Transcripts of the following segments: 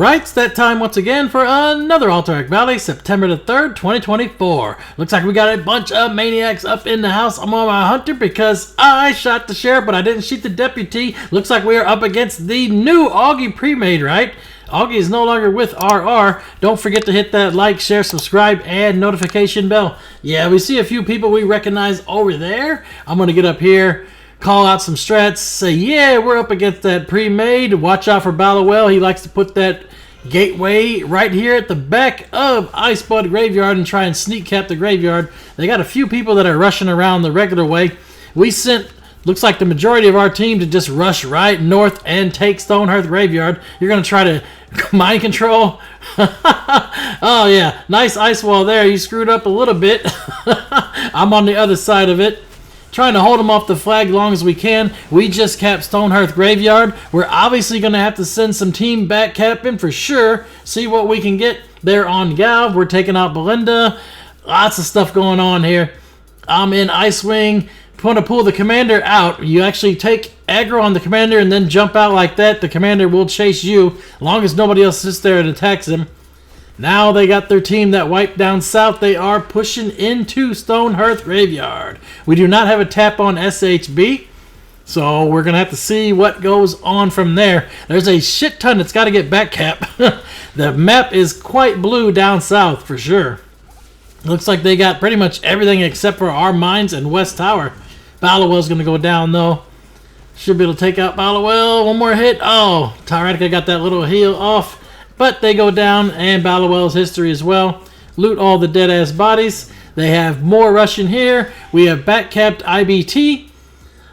Alright, it's that time once again for another Alterac Valley, September the 3rd, 2024. Looks like we got a bunch of maniacs up in the house. I'm on my hunter because I shot the sheriff, but I didn't shoot the deputy. Looks like we are up against the new Auggy premade, right? Auggy is no longer with RR. Don't forget to hit that like, share, subscribe, and notification bell. Yeah, we see a few people we recognize over there. I'm going to get up here, call out some strats, say, yeah, we're up against that pre-made. Watch out for Battlegrounds. He likes to put that gateway right here at the back of Icewing Graveyard and try and sneak cap the graveyard. They got a few people that are rushing around the regular way. We sent, looks like the majority of our team to just rush right north and take Stonehearth Graveyard. You're going to try to mind control? Oh, yeah. Nice ice wall there. You screwed up a little bit. I'm on the other side of it, trying to hold them off the flag as long as we can. We just capped Stonehearth Graveyard. We're obviously going to have to send some team back capping for sure. See what we can get there on Galv. We're taking out Balinda. Lots of stuff going on here. I'm in Icewing. Want to pull the commander out. You actually take aggro on the commander and then jump out like that. The commander will chase you as long as nobody else sits there and attacks him. Now they got their team that wiped down south. They are pushing into Stonehearth Graveyard. We do not have a tap on SHGY, so we're going to have to see what goes on from there. There's a shit ton that's got to get back cap. The map is quite blue down south for sure. Looks like they got pretty much everything except for our mines and West Tower. Battlegrounds going to go down though. Should be able to take out Battlegrounds. One more hit. Oh, Tyrannica got that little heal off. But they go down, and Battlegrounds history as well. Loot all the dead-ass bodies. They have more Russian here. We have back-capped IBT.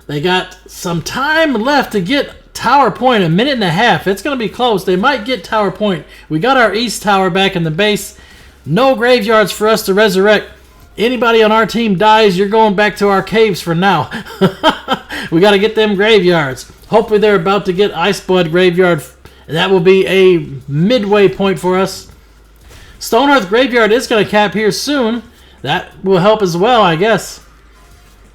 They got some time left to get Tower Point, a minute and a half. It's going to be close. They might get Tower Point. We got our East Tower back in the base. No graveyards for us to resurrect. Anybody on our team dies, you're going back to our caves for now. We got to get them graveyards. Hopefully they're about to get Iceblood Graveyard. That will be a midway point for us. Stonehearth Graveyard is going to cap here soon. That will help as well, I guess.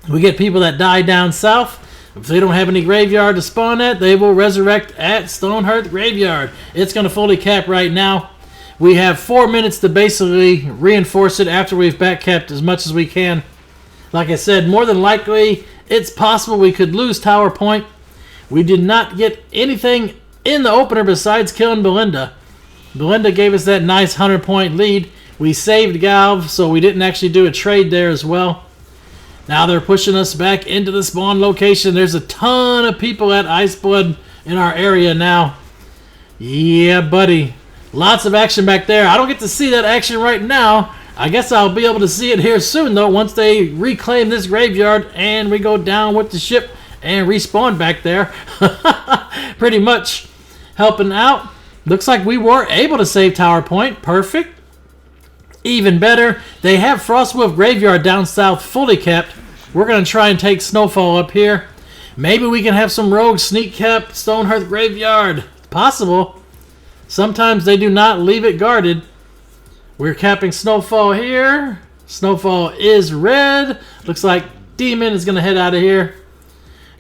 We get people that die down south. If they don't have any graveyard to spawn at, they will resurrect at Stonehearth Graveyard. It's going to fully cap right now. We have 4 minutes to basically reinforce it after we've back capped as much as we can. Like I said, more than likely, it's possible we could lose Tower Point. We did not get anything in the opener besides killing Balinda. Balinda gave us that nice 100-point lead. We saved Galv, so we didn't actually do a trade there as well. Now they're pushing us back into the spawn location. There's a ton of people at Iceblood in our area now. Yeah, buddy. Lots of action back there. I don't get to see that action right now. I guess I'll be able to see it here soon, though, once they reclaim this graveyard and we go down with the ship and respawn back there. Pretty much helping out. Looks like we were able to save Tower Point. Perfect. Even better, they have Frostwolf Graveyard down south fully capped. We're going to try and take Snowfall up here. Maybe we can have some rogues sneak cap Stonehearth Graveyard. Possible. Sometimes they do not leave it guarded. We're capping Snowfall here. Snowfall is red. Looks like Demon is going to head out of here.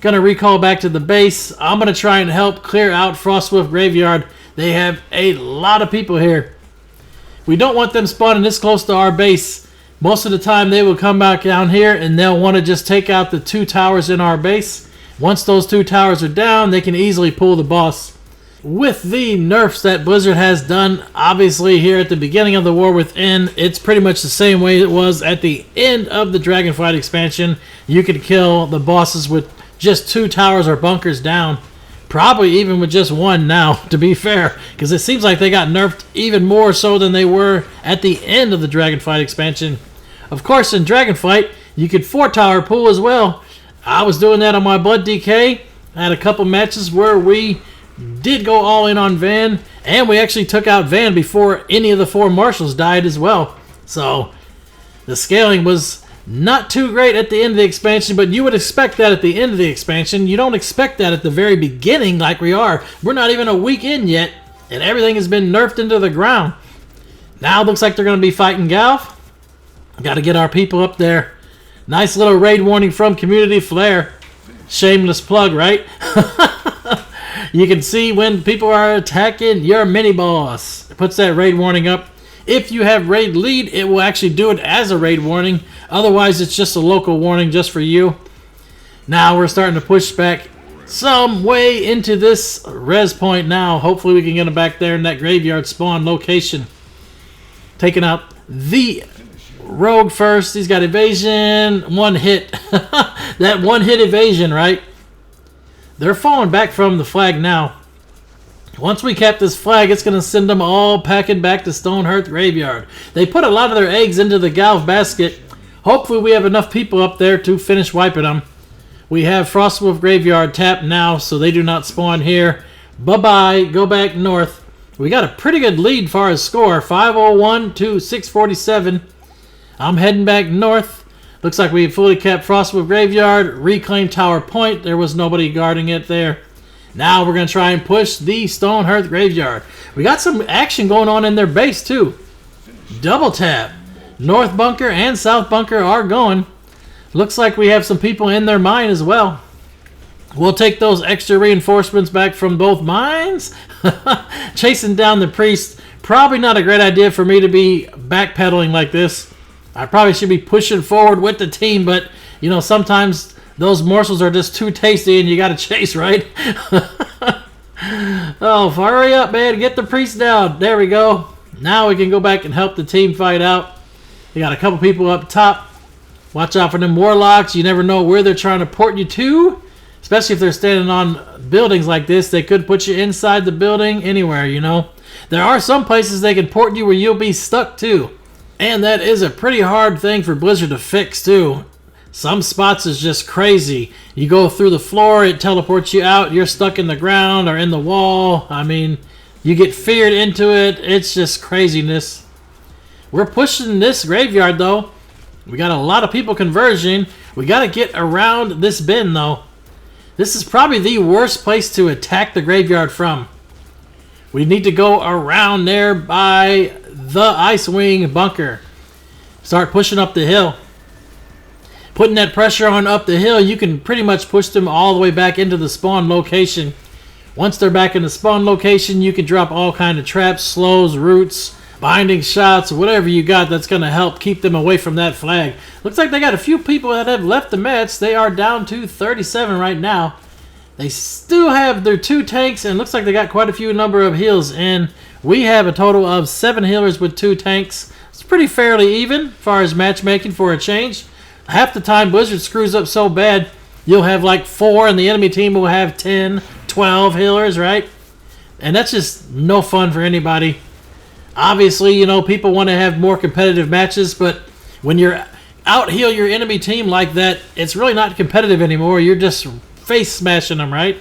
Going to recall back to the base. I'm going to try and help clear out Frostwolf Graveyard. They have a lot of people here. We don't want them spawning this close to our base. Most of the time they will come back down here and they'll want to just take out the 2 towers in our base. Once those 2 towers are down, they can easily pull the boss. With the nerfs that Blizzard has done, obviously here at the beginning of the War Within, it's pretty much the same way it was at the end of the Dragonflight expansion. You could kill the bosses with just 2 towers or bunkers down. Probably even with just 1 now, to be fair. Because it seems like they got nerfed even more so than they were at the end of the Dragonflight expansion. Of course, in Dragonflight, you could 4-tower pull as well. I was doing that on my Blood DK. I had a couple matches where we did go all in on Van, and we actually took out Van before any of the 4 marshals died as well. So the scaling was not too great at the end of the expansion, but you would expect that at the end of the expansion. You don't expect that at the very beginning like we are. We're not even a week in yet, and everything has been nerfed into the ground. Now it looks like they're going to be fighting Galv. Got to get our people up there. Nice little raid warning from Community Flare. Shameless plug, right? You can see when people are attacking your mini-boss. It puts that raid warning up. If you have raid lead, it will actually do it as a raid warning. Otherwise, it's just a local warning just for you. Now we're starting to push back some way into this res point now. Hopefully we can get them back there in that graveyard spawn location. Taking out the rogue first. He's got evasion. One hit. That one hit evasion, right? They're falling back from the flag now. Once we cap this flag, it's going to send them all packing back to Stonehearth Graveyard. They put a lot of their eggs into the Galv basket. Hopefully we have enough people up there to finish wiping them. We have Frostwolf Graveyard tapped now, so they do not spawn here. Bye-bye. Go back north. We got a pretty good lead far as score. 501 to 647. I'm heading back north. Looks like we fully capped Frostwolf Graveyard. Reclaimed Tower Point. There was nobody guarding it there. Now we're going to try and push the Stonehearth Graveyard. We got some action going on in their base too. Double tap. North Bunker and South Bunker are going. Looks like we have some people in their mine as well. We'll take those extra reinforcements back from both mines. Chasing down the priest. Probably not a great idea for me to be backpedaling like this. I probably should be pushing forward with the team, but you know, sometimes those morsels are just too tasty and you got to chase, right? Oh, hurry up, man. Get the priest down. There we go. Now we can go back and help the team fight out. We got a couple people up top. Watch out for them warlocks. You never know where they're trying to port you to. Especially if they're standing on buildings like this. They could put you inside the building, anywhere, you know. There are some places they can port you where you'll be stuck too. And that is a pretty hard thing for Blizzard to fix too. Some spots is just crazy. You go through the floor, it teleports you out. You're stuck in the ground or in the wall. I mean, you get feared into it. It's just craziness. We're pushing this graveyard though. We got a lot of people converging. We got to get around this bend though. This is probably the worst place to attack the graveyard from. We need to go around there by the Icewing Bunker. Start pushing up the hill. Putting that pressure on up the hill, you can pretty much push them all the way back into the spawn location. Once they're back in the spawn location, you can drop all kind of traps, slows, roots, binding shots, whatever you got that's going to help keep them away from that flag. Looks like they got a few people that have left the match. They are down to 37 right now. They still have their 2 tanks, and looks like they got quite a few number of heals. And we have a total of 7 healers with 2 tanks. It's pretty fairly even as far as matchmaking for a change. Half the time Blizzard screws up so bad, you'll have like 4 and the enemy team will have 10, 12 healers, right? And that's just no fun for anybody. Obviously, you know, people want to have more competitive matches, but when you're out heal your enemy team like that, it's really not competitive anymore. You're just face smashing them, right?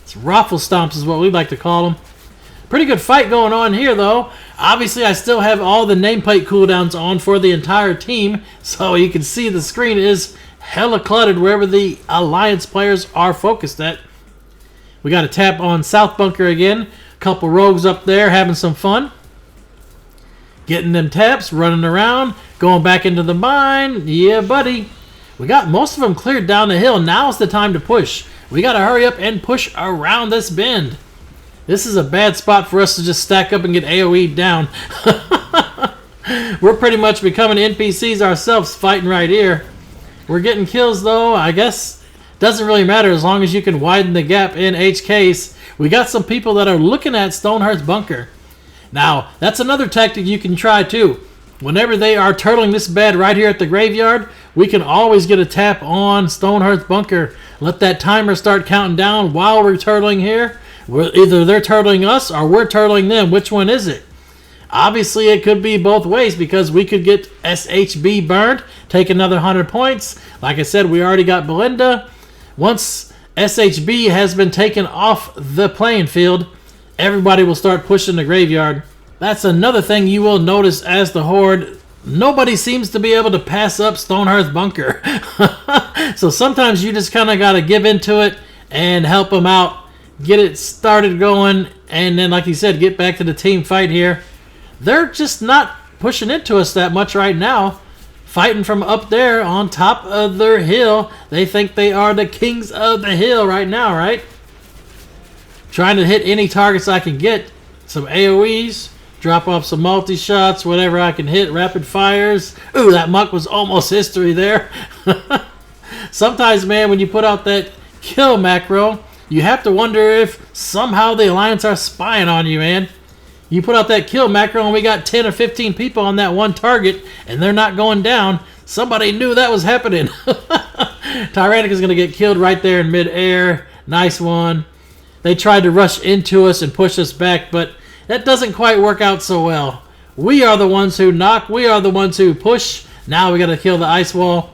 It's raffle stomps is what we like to call them. Pretty good fight going on here, though. Obviously, I still have all the nameplate cooldowns on for the entire team, so you can see the screen is hella cluttered wherever the Alliance players are focused at. We got a tap on South Bunker again. Couple rogues up there having some fun. Getting them taps, running around, going back into the mine. Yeah, buddy. We got most of them cleared down the hill. Now's the time to push. We got to hurry up and push around this bend. This is a bad spot for us to just stack up and get AoE'd down. We're pretty much becoming NPCs ourselves fighting right here. We're getting kills though. I guess doesn't really matter as long as you can widen the gap in HKs. We got some people that are looking at Stonehearth Bunker. Now, that's another tactic you can try too. Whenever they are turtling this bad right here at the graveyard, we can always get a tap on Stonehearth Bunker. Let that timer start counting down while we're turtling here. Either they're turtling us or we're turtling them. Which one is it? Obviously, it could be both ways because we could get SHB burned, take another 100 points. Like I said, we already got Balinda. Once SHB has been taken off the playing field, everybody will start pushing the graveyard. That's another thing you will notice as the Horde. Nobody seems to be able to pass up Stonehearth Bunker. So sometimes you just kind of got to give into it and help them out. Get it started going, and then, like you said, get back to the team fight here. They're just not pushing into us that much right now. Fighting from up there on top of their hill. They think they are the kings of the hill right now, right? Trying to hit any targets I can get. Some AoEs. Drop off some multi-shots. Whatever I can hit. Rapid fires. Ooh, that muck was almost history there. Sometimes, man, when you put out that kill macro, you have to wonder if somehow the Alliance are spying on you, man. You put out that kill macro and we got 10 or 15 people on that one target and they're not going down. Somebody knew that was happening. Tyranica's going to get killed right there in midair. Nice one. They tried to rush into us and push us back, but that doesn't quite work out so well. We are the ones who knock. We are the ones who push. Now we got to kill the ice wall.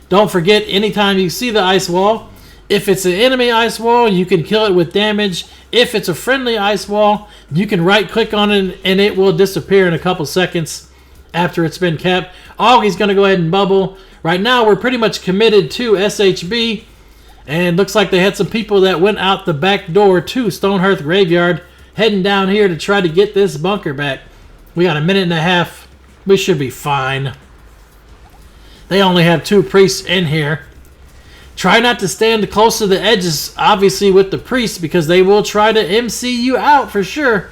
Don't forget, anytime you see the ice wall, if it's an enemy ice wall, you can kill it with damage. If it's a friendly ice wall, you can right-click on it and it will disappear in a couple seconds after it's been capped. Auggy's going to go ahead and bubble. Right now, we're pretty much committed to SHGY. And looks like they had some people that went out the back door to Stonehearth Graveyard, heading down here to try to get this bunker back. We got a minute and a half. We should be fine. They only have 2 priests in here. Try not to stand close to the edges, obviously, with the priests, because they will try to MC you out for sure.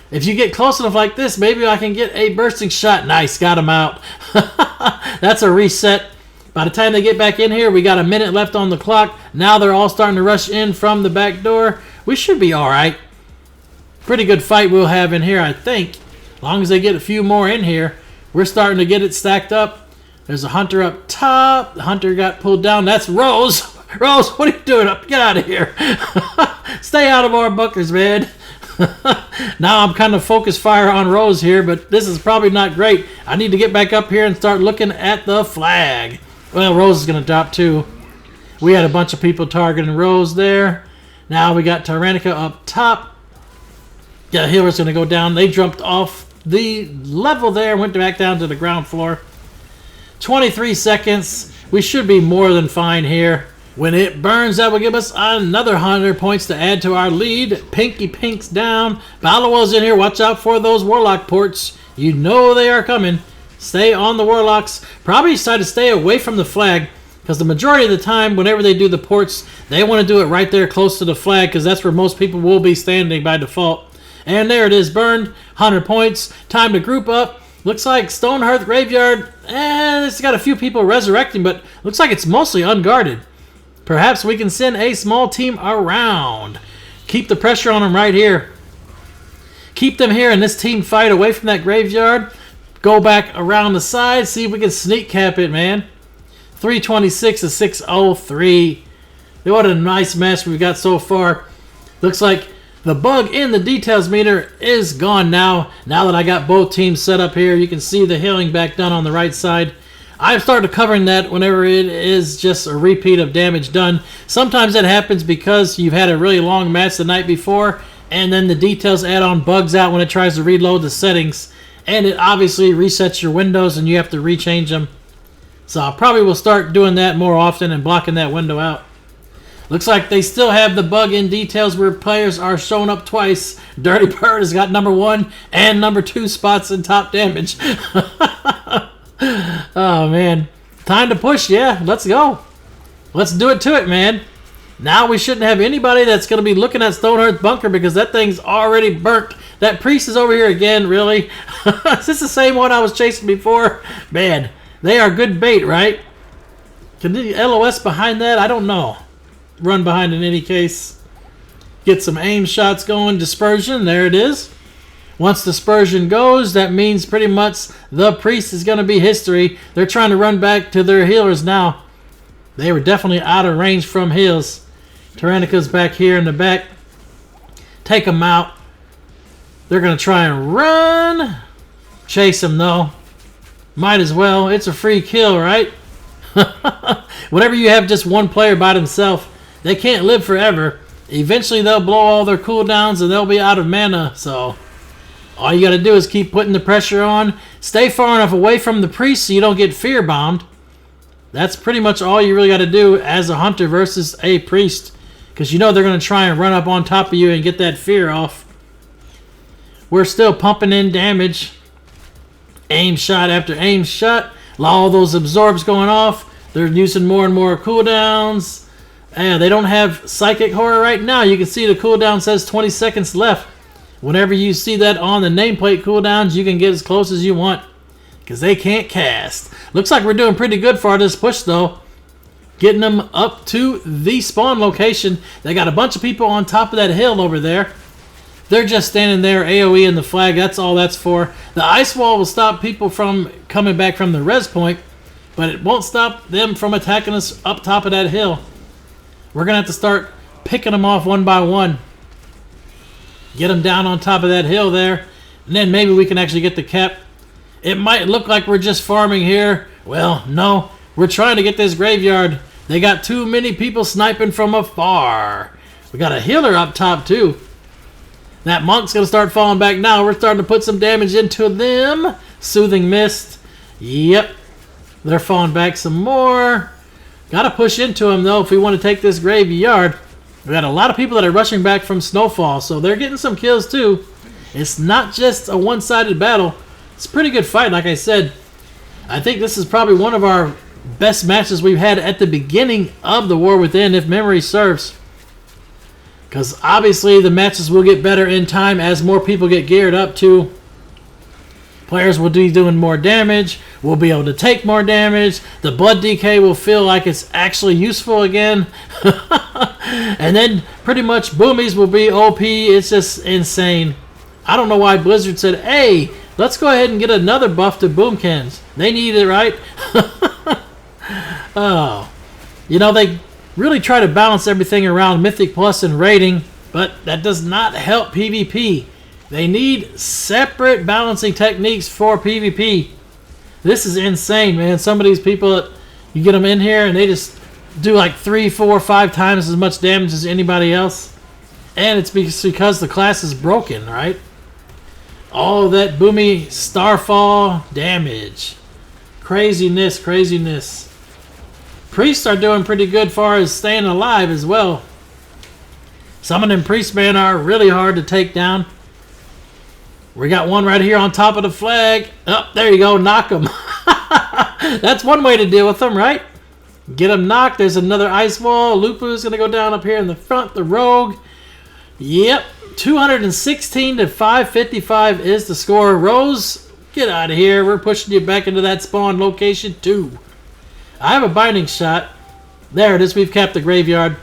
If you get close enough like this, maybe I can get a bursting shot. Nice, got him out. That's a reset. By the time they get back in here, we got a minute left on the clock. Now they're all starting to rush in from the back door. We should be all right. Pretty good fight we'll have in here, I think. As long as they get a few more in here, we're starting to get it stacked up. There's a hunter up top. The hunter got pulled down. That's Rose. Rose, what are you doing up? Get out of here. Stay out of our bunkers, man. Now I'm kind of focused fire on Rose here, but this is probably not great. I need to get back up here and start looking at the flag. Well, Rose is going to drop too. We had a bunch of people targeting Rose there. Now we got Tyrannica up top. Yeah, Healer's going to go down. They jumped off the level there, went back down to the ground floor. 23 seconds. We should be more than fine here. When it burns, that will give us another 100 points to add to our lead. Pinky Pink's down. Balawell's in here. Watch out for those Warlock ports. You know they are coming. Stay on the Warlocks. Probably try to stay away from the flag, because the majority of the time, whenever they do the ports, they want to do it right there close to the flag, because that's where most people will be standing by default. And there it is, burned. 100 points. Time to group up. Looks like Stonehearth Graveyard, it's got a few people resurrecting, but looks like it's mostly unguarded. Perhaps we can send a small team around. Keep the pressure on them right here. Keep them here in this team fight away from that graveyard. Go back around the side, see if we can sneak cap it, man. 326 to 603. What a nice match we've got so far. Looks like the bug in the details meter is gone now. Now that I got both teams set up here, you can see the healing back done on the right side. I've started covering that whenever it is just a repeat of damage done. Sometimes that happens because you've had a really long match the night before, and then the details add-on bugs out when it tries to reload the settings, and it obviously resets your windows and you have to rechange them. So I probably will start doing that more often and blocking that window out. Looks like they still have the bug in details where players are showing up twice. Dirty Bird has got number 1 and number 2 spots in top damage. Oh, man. Time to push, yeah. Let's go. Let's do it to it, man. Now we shouldn't have anybody that's going to be looking at Stonehearth Bunker because that thing's already burnt. That priest is over here again, really? Is this the same one I was chasing before? Man, they are good bait, right? Can the LOS behind that? I don't know. Run behind in any case. Get some aim shots going. Dispersion, there it is. Once dispersion goes, that means pretty much the priest is going to be history. They're trying to run back to their healers now. They were definitely out of range from heals. Tyranica's back here in the back. Take them out. They're going to try and run. Chase them though. Might as well. It's a free kill, right? Whenever you have just one player by themselves, they can't live forever. Eventually they'll blow all their cooldowns and they'll be out of mana. So all you got to do is keep putting the pressure on. Stay far enough away from the priest so you don't get fear bombed. That's pretty much all you really got to do as a hunter versus a priest. Because you know they're going to try and run up on top of you and get that fear off. We're still pumping in damage. Aim shot after aim shot. All those absorbs going off. They're using more and more cooldowns. And they don't have Psychic Horror right now. You can see the cooldown says 20 seconds left. Whenever you see that on the nameplate cooldowns, you can get as close as you want, because they can't cast. Looks like we're doing pretty good for this push, though. Getting them up to the spawn location. They got a bunch of people on top of that hill over there. They're just standing there, AoE in the flag. That's all that's for. The ice wall will stop people from coming back from the res point, but it won't stop them from attacking us up top of that hill. We're going to have to start picking them off one by one. Get them down on top of that hill there, and then maybe we can actually get the cap. It might look like we're just farming here. Well, no. We're trying to get this graveyard. They got too many people sniping from afar. We got a healer up top, too. That monk's going to start falling back now. We're starting to put some damage into them. Soothing Mist. Yep. They're falling back some more. Got to push into them, though, if we want to take this graveyard. We got a lot of people that are rushing back from Snowfall, so they're getting some kills, too. It's not just a one-sided battle. It's a pretty good fight, like I said. I think this is probably one of our best matches we've had at the beginning of the War Within, if memory serves. Because obviously the matches will get better in time as more people get geared up to. Players will be doing more damage. We'll be able to take more damage. The blood decay will feel like it's actually useful again. And then pretty much boomies will be OP. It's just insane. I don't know why Blizzard said, hey, let's go ahead and get another buff to boomkins. They need it, right? Oh. You know, they really try to balance everything around Mythic Plus and rating, but that does not help PvP. They need separate balancing techniques for PvP. This is insane, man. Some of these people, you get them in here and they just do like 3, 4, 5 times as much damage as anybody else. And it's because the class is broken, right? All that boomy starfall damage. Craziness, craziness. Priests are doing pretty good as far as staying alive as well. Some of them priest men are really hard to take down. We got one right here on top of the flag. Oh, there you go. Knock them. That's one way to deal with them, right? Get them knocked. There's another ice wall. Lupu's going to go down up here in the front. The rogue. Yep. 216 to 555 is the score. Rose, get out of here. We're pushing you back into that spawn location too. I have a binding shot. There it is. We've capped the graveyard.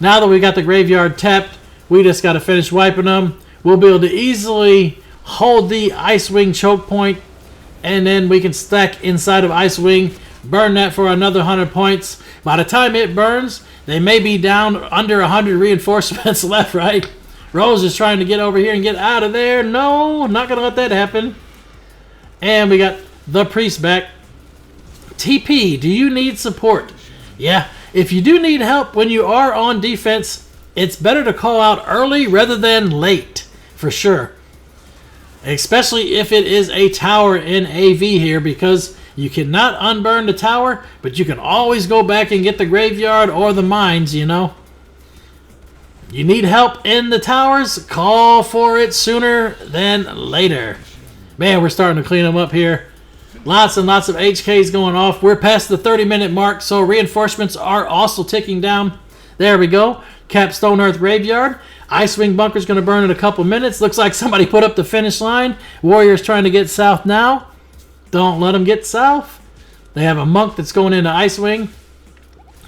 Now that we got the graveyard tapped, we just got to finish wiping them. We'll be able to easily hold the Icewing choke point, and then we can stack inside of Icewing, burn that for another 100 points. By the time it burns, they may be down under 100 reinforcements left, right? Rose is trying to get over here and get out of there. No, not going to let that happen. And we got the priest back. TP, do you need support? Yeah, if you do need help when you are on defense, it's better to call out early rather than late, for sure. Especially if it is a tower in AV here, because you cannot unburn the tower, but you can always go back and get the graveyard or the mines, you know. You need help in the towers, call for it sooner than later. Man, we're starting to clean them up here. Lots and lots of HKs going off. We're past the 30-minute mark, so reinforcements are also ticking down. There we go. Cap Stonehearth Graveyard. Icewing Bunker's going to burn in a couple minutes. Looks like somebody put up the finish line. Warriors trying to get south now. Don't let them get south. They have a monk that's going into Icewing.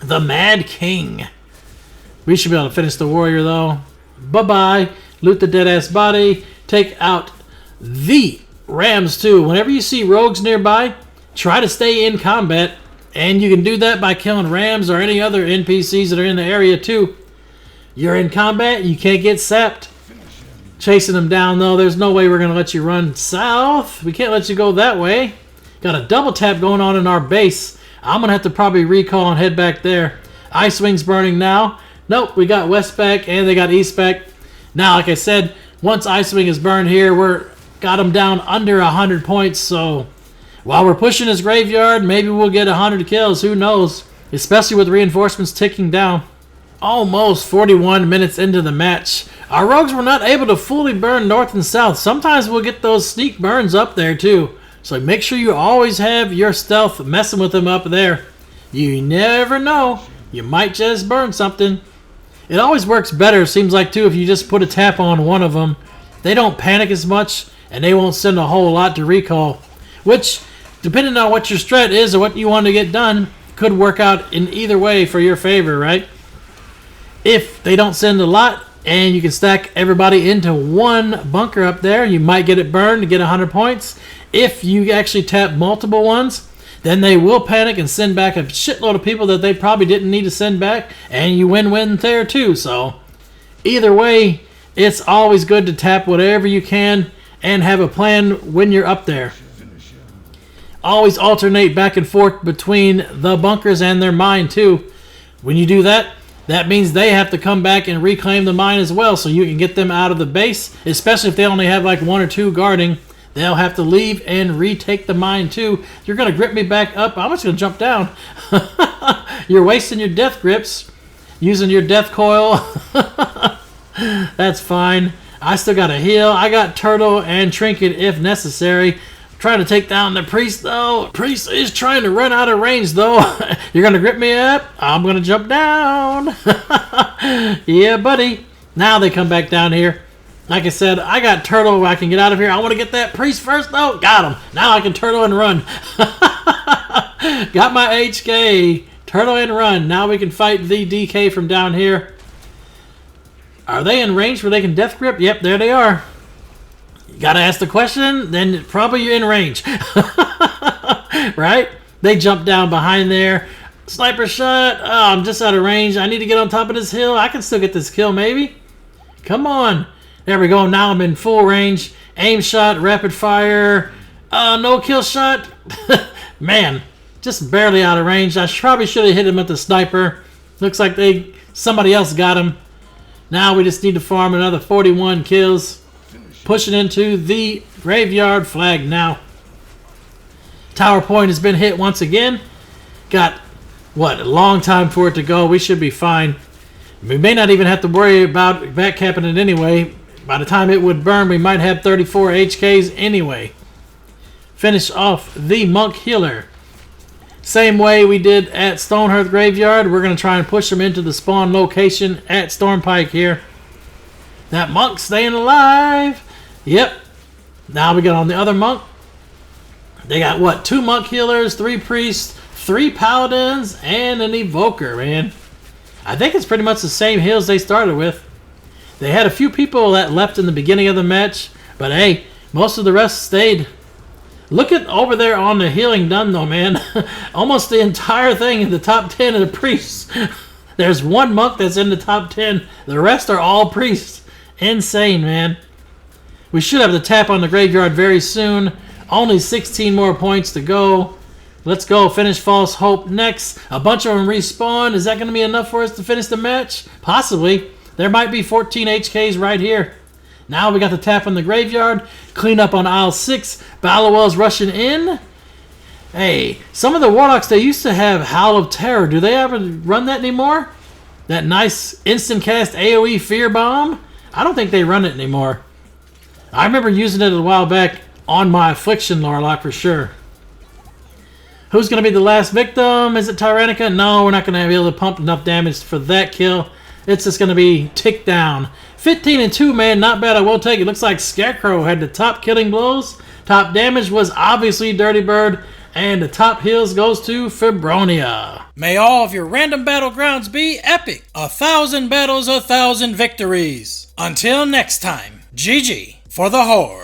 The Mad King. We should be able to finish the warrior, though. Bye-bye. Loot the dead-ass body. Take out the Rams, too. Whenever you see rogues nearby, try to stay in combat. And you can do that by killing Rams or any other NPCs that are in the area, too. You're in combat, you can't get sapped. Chasing them down, though, there's no way we're going to let you run south. We can't let you go that way. Got a double tap going on in our base. I'm going to have to probably recall and head back there. Icewing's burning now. Nope, we got west back and they got east back. Now, like I said, once Icewing is burned here, we're got them down under 100 points. So while we're pushing his graveyard, maybe we'll get 100 kills. Who knows? Especially with reinforcements ticking down. Almost 41 minutes into the match. Our rogues were not able to fully burn north and south. Sometimes we'll get those sneak burns up there too. So make sure you always have your stealth messing with them up there. You never know. you might just burn something. It always works better, seems like, too, if you just put a tap on one of them. They don't panic as much, and they won't send a whole lot to recall, which, depending on what your strat is or what you want to get done, could work out in either way for your favor, right? If they don't send a lot, and you can stack everybody into one bunker up there, you might get it burned to get 100 points. If you actually tap multiple ones, then they will panic and send back a shitload of people that they probably didn't need to send back, and you win-win there too. So either way, it's always good to tap whatever you can and have a plan when you're up there. Always alternate back and forth between the bunkers and their mine too. When you do that, that means they have to come back and reclaim the mine as well, so you can get them out of the base, especially if they only have like 1 or 2 guarding. They'll have to leave and retake the mine too. You're going to grip me back up. I'm just going to jump down. You're wasting your death grips using your death coil. That's fine. I still got a heal. I got turtle and trinket if necessary. Trying to take down the priest though. Priest is trying to run out of range though. You're going to grip me up? I'm going to jump down. Yeah, buddy. Now they come back down here. Like I said, I got turtle. I can get out of here. I want to get that priest first, though. Got him. Now I can turtle and run. Got my HK. Turtle and run. Now we can fight the DK from down here. Are they in range where they can death grip? Yep, there they are. You got to ask the question, then probably you're in range. Right? They jump down behind there. Sniper shot. Oh, I'm just out of range. I need to get on top of this hill. I can still get this kill, maybe. Come on. There we go. Now I'm in full range. Aim shot, rapid fire. No kill shot. Man, just barely out of range. I probably should have hit him with the sniper. Looks like somebody else got him. Now we just need to farm another 41 kills. Pushing into the graveyard flag now. Tower point has been hit once again. Got, a long time for it to go. We should be fine. We may not even have to worry about back capping it anyway. By the time it would burn, we might have 34 HKs anyway. Finish off the monk healer. Same way we did at Stonehearth Graveyard. We're going to try and push them into the spawn location at Stormpike here. That monk staying alive. Yep. Now we got on the other monk. They got 2 monk healers, 3 priests, 3 paladins, and an evoker, man. I think it's pretty much the same heals they started with. They had a few people that left in the beginning of the match, but hey, most of the rest stayed. Look at over there on the healing done though, man. Almost the entire thing in the top 10 of the priests. There's 1 monk that's in the top 10. The rest are all priests. Insane, man. We should have the tap on the graveyard very soon. Only 16 more points to go. Let's go. Finish False Hope next. A bunch of them respawn. Is that going to be enough for us to finish the match? Possibly. There might be 14 HKs right here. Now we got the tap on the graveyard. Clean up on aisle 6. Ballowell's rushing in. Hey, some of the warlocks, they used to have Howl of Terror. Do they ever run that anymore? That nice instant cast AoE Fear Bomb? I don't think they run it anymore. I remember using it a while back on my Affliction Warlock for sure. Who's going to be the last victim? Is it Tyrannica? No, we're not going to be able to pump enough damage for that kill. It's just going to be tick down. 15 and 2, man. Not bad. I will take it. Looks like Scarecrow had the top killing blows. Top damage was obviously Dirty Bird. And the top heals goes to Fibronia. May all of your random battlegrounds be epic. 1,000 battles, 1,000 victories. Until next time, GG for the Horde.